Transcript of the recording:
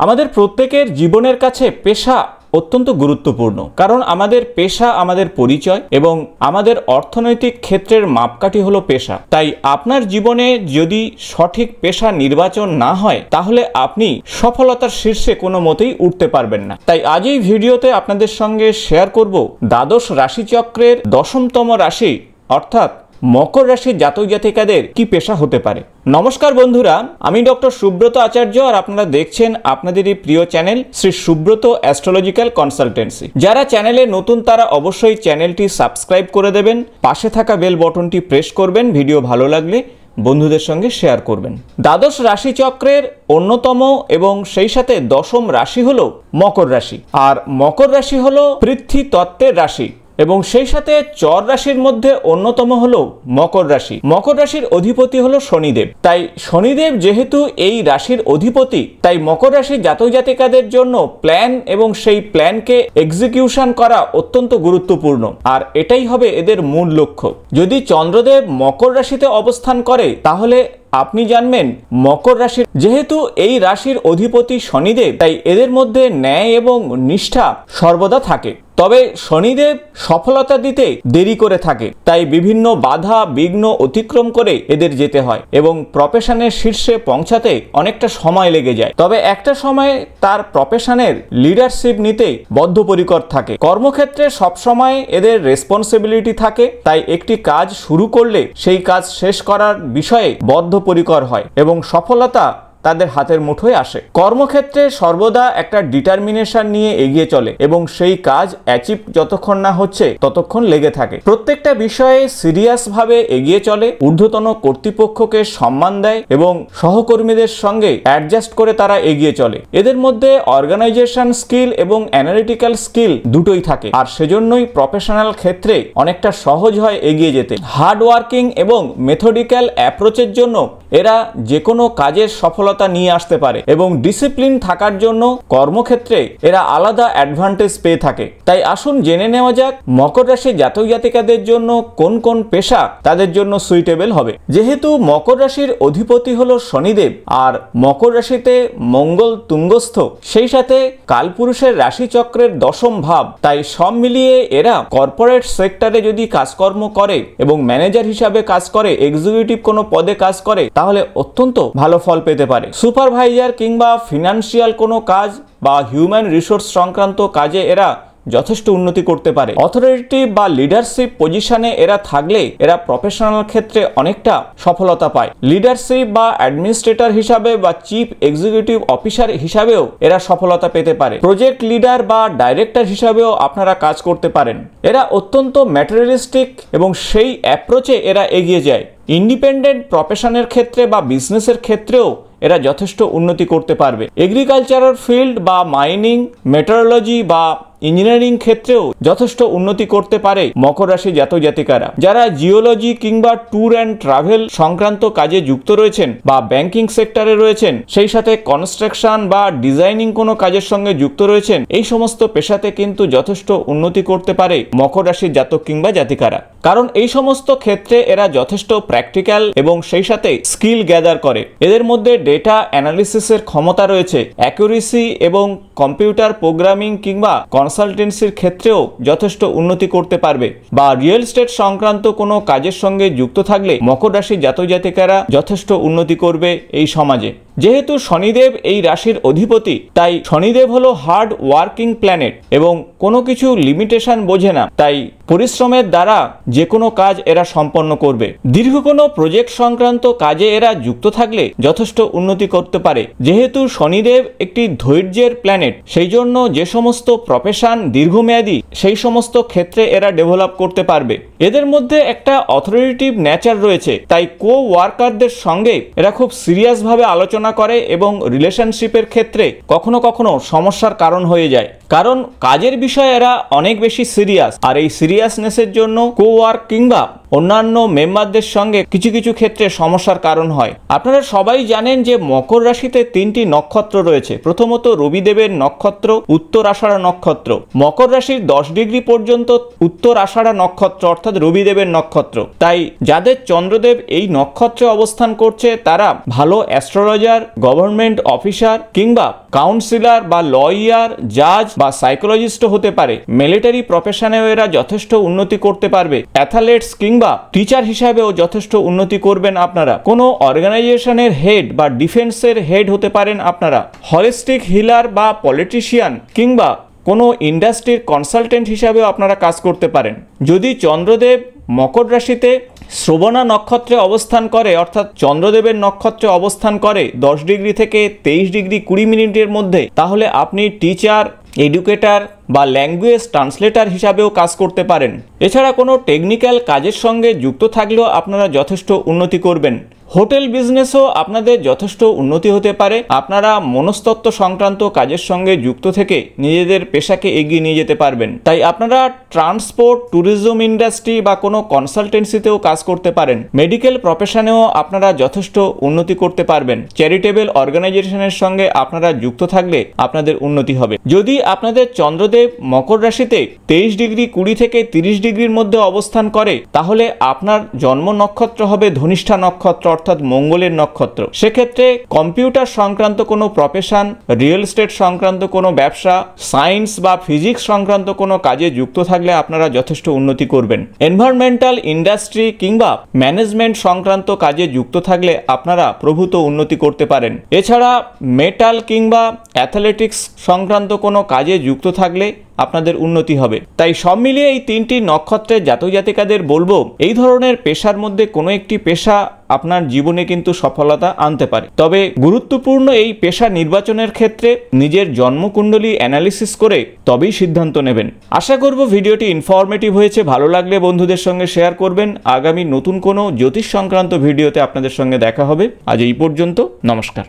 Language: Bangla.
আমাদের প্রত্যেকের জীবনের কাছে পেশা অত্যন্ত গুরুত্বপূর্ণ, কারণ আমাদের পেশা আমাদের পরিচয় এবং আমাদের অর্থনৈতিক ক্ষেত্রের মাপকাঠি হলো পেশা। তাই আপনার জীবনে যদি সঠিক পেশা নির্বাচন না হয় তাহলে আপনি সফলতার শীর্ষে কোনো মতেই উঠতে পারবেন না। তাই আজ এই ভিডিওতে আপনাদের সঙ্গে শেয়ার করব দ্বাদশ রাশিচক্রের 10তম রাশি অর্থাৎ মকর রাশির জাতক জাতিকাদের কি পেশা হতে পারে। নমস্কার বন্ধুরা, আমি ডক্টর সুব্রত আচার্য আর আপনারা দেখছেন আপনাদেরই প্রিয় channel Shri Subrata astrological consultancy. যারা চ্যানেলে নতুন তারা অবশ্যই চ্যানেলটি সাবস্ক্রাইব করে দেবেন, পাশে থাকা বেল বটনটি প্রেস করবেন, ভিডিও ভালো লাগলে বন্ধুদের সঙ্গে শেয়ার করবেন। দ্বাদশ রাশিচক্রের অন্যতম এবং সেই সাথে 10ম রাশি হলো মকর রাশি, আর মকর রাশি হলো পৃথ্বী তত্ত্বের রাশি এবং সেই সাথে চর রাশির মধ্যে অন্যতম হলো মকর রাশি। মকর রাশির অধিপতি হলো শনিদেব। তাই শনিদেব যেহেতু এই রাশির অধিপতি, তাই মকর রাশির জাতক জাতিকাদের জন্য প্ল্যান এবং সেই প্ল্যানকে এক্সিকিউশন করা অত্যন্ত গুরুত্বপূর্ণ, আর এটাই হবে এদের মূল লক্ষ্য। যদি চন্দ্রদেব মকর রাশিতে অবস্থান করে তাহলে আপনি জানবেন মকর রাশির যেহেতু এই রাশির অধিপতি শনিদেব, তাই এদের মধ্যে ন্যায় এবং নিষ্ঠা সর্বদা থাকে। তবে শনিদেব সফলতা দিতে দেরি করে থাকে, তাই বিভিন্ন বাধা বিঘ্ন অতিক্রম করে এদের যেতে হয় এবং প্রফেশনের শীর্ষে পৌঁছাতে অনেকটা সময় লেগে যায়। তবে একটা সময় তার প্রফেশনের লিডারশিপ নিতে বদ্ধপরিকর থাকে। কর্মক্ষেত্রে সবসময় এদের রেসপন্সিবিলিটি থাকে, তাই একটি কাজ শুরু করলে সেই কাজ শেষ করার বিষয়ে বদ্ধপরিকর হয় এবং সফলতা তাদের হাতের মুঠোয় আসে। কর্মক্ষেত্রে সর্বদা একটা ডিটারমিনেশন নিয়ে এগিয়ে চলে এবং সেই কাজ অ্যাচিভ যতক্ষণ না হচ্ছে ততক্ষণ লেগে থাকে। প্রত্যেকটা বিষয়ে সিরিয়াস ভাবে এগিয়ে চলে, ঊর্ধ্বতন কর্তৃপক্ষকে সম্মান দেয় এবং সহকর্মীদের সঙ্গে অ্যাডজাস্ট করে তারা এগিয়ে চলে। এদের মধ্যে অর্গানাইজেশন স্কিল এবং অ্যানালিটিক্যাল স্কিল দুটোই থাকে, আর সেজন্যই প্রফেশনাল ক্ষেত্রে অনেকটা সহজ হয় এগিয়ে যেতে। হার্ড ওয়ার্কিং এবং মেথডিক্যাল অ্যাপ্রোচের জন্য এরা যে কোনো কাজের সফলতা নিয়ে আসতে পারে এবং ডিসিপ্লিন থাকার জন্য কর্মক্ষেত্রে এরা আলাদা অ্যাডভান্টেজ পেয়ে থাকে। তাই আসুন জেনে নেওয়া যাক মকর রাশির জাতক জাতিকাদের জন্য কোন কোন পেশা তাদের জন্য সুইটেবল হবে। যেহেতু মকর রাশির অধিপতি হলো শনিদেব আর মকর রাশিতে মঙ্গল তুঙ্গস্থ, সেই সাথে কালপুরুষের রাশিচক্রের 10ম ভাব, তাই সব মিলিয়ে এরা কর্পোরেট সেক্টরে যদি কাজকর্ম করে এবং ম্যানেজার হিসাবে কাজ করে, এক্সিকিউটিভ কোনো পদে কাজ করে, তাহলে অত্যন্ত ভালো ফল পেতে পারে। সুপারভাইজার কিংবা ফিনান্সিয়াল কোনো কাজ বা হিউম্যান রিসোর্স সংক্রান্ত কাজে এরা যথেষ্ট উন্নতি করতে পারে। অথরিটি বা লিডারশিপ পজিশনে এরা থাকলে এরা প্রফেশনাল ক্ষেত্রে অনেকটা সফলতা পায়। লিডারশিপ বা অ্যাডমিনিস্ট্রেটর হিসাবে বা চিফ এক্সিকিউটিভ অফিসার হিসাবেও এরা সফলতা পেতে পারে। প্রজেক্ট লিডার বা ডাইরেক্টর হিসাবেও আপনারা কাজ করতে পারেন। এরা অত্যন্ত ম্যাটেরিয়ালিস্টিক এবং সেই অ্যাপ্রোচে এরা এগিয়ে যায়। ইন্ডিপেন্ডেন্ট প্রফেশনের ক্ষেত্রে বা বিজনেসের ক্ষেত্রেও এরা যথেষ্ট উন্নতি করতে পারবে। এগ্রিকালচারাল ফিল্ড বা মাইনিং, মেটারোলজি বা ইঞ্জিনিয়ারিং ক্ষেত্রেও যথেষ্ট উন্নতি করতে পারে মকর রাশি জাতক জাতিকারা। যারা জিওলজি কিংবা ট্যুর অ্যান্ড ট্রাভেল সংক্রান্ত কাজে যুক্ত রয়েছেন বা ব্যাংকিং সেক্টরে রয়েছেন, সেই সাথে কনস্ট্রাকশন বা ডিজাইনিং কোনো কাজের সঙ্গে যুক্ত রয়েছেন, এই সমস্ত পেশাতে কিন্তু যথেষ্ট উন্নতি করতে পারে মকর রাশির জাতক কিংবা জাতিকারা। কারণ এই সমস্ত ক্ষেত্রে এরা যথেষ্ট প্র্যাকটিক্যাল এবং সেই সাথে স্কিল গ্যাদার করে। এদের মধ্যে ডেটা অ্যানালিসিসের ক্ষমতা রয়েছে, অ্যাকুরেসি এবং কম্পিউটার প্রোগ্রামিং কিংবা কনসালটেন্সির ক্ষেত্রেও যথেষ্ট উন্নতি করতে পারবে। বা রিয়েল এস্টেট সংক্রান্ত কোনো কাজের সঙ্গে যুক্ত থাকলে মকর রাশির জাতক জাতিকারা যথেষ্ট উন্নতি করবে এই সমাজে। যেহেতু শনিদেব এই রাশির অধিপতি, তাই শনিদেব হলো হার্ড ওয়ার্কিং প্ল্যানেট এবং কোনো কিছু লিমিটেশন বোঝে না, তাই পরিশ্রমের দ্বারা যে কোনো কাজ এরা সম্পন্ন করবে। দীর্ঘ কোনো প্রজেক্ট সংক্রান্ত কাজে এরা যুক্ত থাকলে যথেষ্ট উন্নতি করতে পারে। যেহেতু শনিদেব একটি ধৈর্যের প্ল্যানেট, সেই জন্য যে সমস্ত প্রফেশন দীর্ঘমেয়াদী সেই সমস্ত ক্ষেত্রে এরা ডেভেলপ করতে পারবে। এদের মধ্যে একটা অথরিটেটিভ নেচার রয়েছে, তাই কো ওয়ার্কারদের সঙ্গে এরা খুব সিরিয়াস ভাবে আলোচনা করে এবং রিলেশনশিপের ক্ষেত্রে কখনো কখনো সমস্যার কারণ হয়ে যায়, কারণ কাজের বিষয়ে এরা অনেক বেশি সিরিয়াস। আর এই সিরিয়াসনেসের জন্য কো ওয়ার্ক কিংবা অন্যান্য মেম্বারদের সঙ্গে কিছু কিছু ক্ষেত্রে সমস্যার কারণ হয়। আপনারা সবাই জানেন যে মকর রাশিতে 3টি নক্ষত্র রয়েছে। প্রথমত রবিদেবের নক্ষত্র উত্তর আষাঢ়া নক্ষত্র। মকর রাশির 10 ডিগ্রি পর্যন্ত উত্তর আষাঢ়া নক্ষত্র অর্থাৎ রবিদেবের নক্ষত্র। তাই যাদের চন্দ্রদেব এই নক্ষত্রে অবস্থান করছে তারা ভালো অ্যাস্ট্রোলজার, গভর্নমেন্ট অফিসার কিংবা কাউন্সিলর বা লয়ার, জাজ বা সাইকোলজিস্টও হতে পারে। মিলিটারি প্রফেশনেও এরা যথেষ্ট উন্নতি করতে পারবে। অ্যাথলেটস কিংবা টিচার হিসাবেও যথেষ্ট উন্নতি করবেন আপনারা। কোনো অর্গানাইজেশনের হেড বা ডিফেন্সের হেড হতে পারেন আপনারা। হলিস্টিক হিলার বা পলিটিশিয়ান কিংবা কোনো ইন্ডাস্ট্রির কনসালটেন্ট হিসাবেও আপনারা কাজ করতে পারেন। যদি চন্দ্রদেব মকর রাশিতে শ্রবণা নক্ষত্রে অবস্থান করে অর্থাৎ চন্দ্রদেবের নক্ষত্রে অবস্থান করে 10 ডিগ্রি থেকে 23 ডিগ্রি 20 মিনিটের মধ্যে, তাহলে আপনি টিচার, এডুকেটর বা ল্যাঙ্গুয়েজ ট্রান্সলেটর হিসাবেও কাজ করতে পারেন। এছাড়া কোনো টেকনিক্যাল কাজের সঙ্গে যুক্ত থাকলেও আপনারা যথেষ্ট উন্নতি করবেন। হোটেল বিজনেসও আপনাদের যথেষ্ট উন্নতি হতে পারে। আপনারা মনস্তত্ত্ব সংক্রান্ত কাজের সঙ্গে যুক্ত থেকে নিজেদের পেশাকে এগিয়ে নিয়ে যেতে পারবেন। তাই আপনারা ট্রান্সপোর্ট, ট্যুরিজম ইন্ডাস্ট্রি বা কোনো কনসালটেন্সিতেও কাজ করতে পারেন। মেডিকেল প্রফেশনেও আপনারা যথেষ্ট উন্নতি করতে পারবেন। চ্যারিটেবল অর্গানাইজেশনের সঙ্গে আপনারা যুক্ত থাকলে আপনাদের উন্নতি হবে। যদি আপনাদের চন্দ্রদেব মকর রাশিতে 23 ডিগ্রি 20 থেকে 30 ডিগ্রির মধ্যে অবস্থান করে, তাহলে আপনার জন্ম নক্ষত্র হবে ধনিষ্ঠা নক্ষত্র অর্থাৎ মঙ্গলের নক্ষত্র। সেক্ষেত্রে কম্পিউটার সংক্রান্ত কোনো প্রফেশন, রিয়েল এস্টেট সংক্রান্ত কোনো ব্যবসা, সায়েন্স বা ফিজিক্স সংক্রান্ত কোনো কাজে যুক্ত থাকলে আপনারা যথেষ্ট উন্নতি করবেন। এনভায়রনমেন্টাল ইন্ডাস্ট্রি কিংবা ম্যানেজমেন্ট সংক্রান্ত কাজে যুক্ত থাকলে আপনারা প্রভূত উন্নতি করতে পারেন। এছাড়া মেটাল কিংবা অ্যাথলেটিক্স সংক্রান্ত কোনো কাজে যুক্ত থাকলে আপনাদের উন্নতি হবে। তাই সব মিলিয়ে এই 3টি নক্ষত্রের জাতক জাতিকাদের বলবো এই ধরনের পেশার মধ্যে কোনো একটি পেশা আপনার জীবনে কিন্তু সফলতা আনতে পারে। তবে গুরুত্বপূর্ণ এই পেশা নির্বাচনের ক্ষেত্রে নিজের জন্মকুণ্ডলী অ্যানালিসিস করে তবেই সিদ্ধান্ত নেবেন। আশা করব ভিডিওটি ইনফরমেটিভ হয়েছে। ভালো লাগলে বন্ধুদের সঙ্গে শেয়ার করবেন। আগামী নতুন কোনো জ্যোতিষ সংক্রান্ত ভিডিওতে আপনাদের সঙ্গে দেখা হবে। আজ এই পর্যন্ত, নমস্কার।